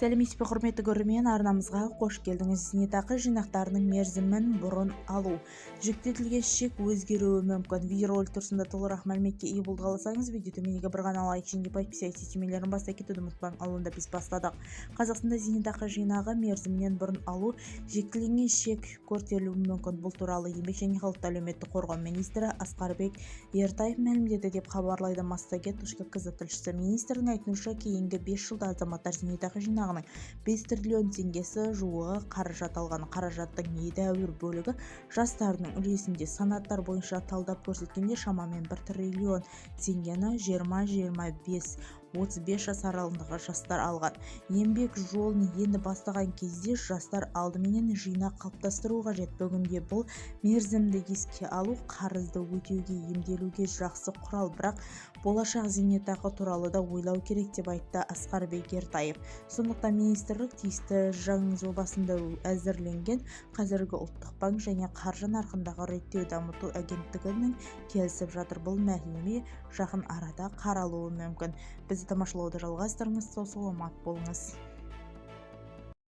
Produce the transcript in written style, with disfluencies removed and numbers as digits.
Сәлеметсіз бе, құрметті көрермен, арнамызға қош келдіңіз. Зейнетақы жинақтарының мерзімін бұрын алу. Жүктетілген шек өзгеруі мүмкін. Видеоролик тұрсында толығырақ мәліметке ие болуды қаласаңыз, видео төменге бір ғана лайк және подписывайтесь сілтемелерін бастай кетуді ұмытпаңыз. Ал онда біз бастадық. Қазақстанда зейнетақы жинағы мерзімінен бұрын алу жіктелген шек көтерілуі мүмкін. Бұл туралы еңбек және халықты әлеуметтік қорғау министрі Асқарбек Ертаев мәлімдеді деп хабарлайды Массагет.кз тілшісі. Министрдің айтуынша, кейінгі 5 жылда азаматтар зейнетақы жинағының 5 триллион теңгесі жуығы қаражат алған. Қаражаттың едәуір бөлігі жастардың үлесінде. Санаттар бойынша талдап көрсеткенде шамамен 1 триллион теңгені 20-25-35 жас аралығындағы жастар алған. Еңбек жолын енді бастаған кезде жастар алдыменен жинақ қалыптастыру қажет. Бүгінде бұл мерзімді еске алу қарызды өтеуге, емделуге жақсы құрал, бірақ болашақ зейнетақы туралы да ойлау керек деп айтты Асқарбек Ертаев. Сондықтан министрлік тиісті заң жобасында әзірленген қазіргі ұлттық банк және қаржы нарығындағы реттеу дамыту агенттігінің келісіп жатыр. Бұл мәлімет жақын арада қаралуы мүмкін. Бізді тамашалауды жалғастырыңыз. Сау саламат болыңыз.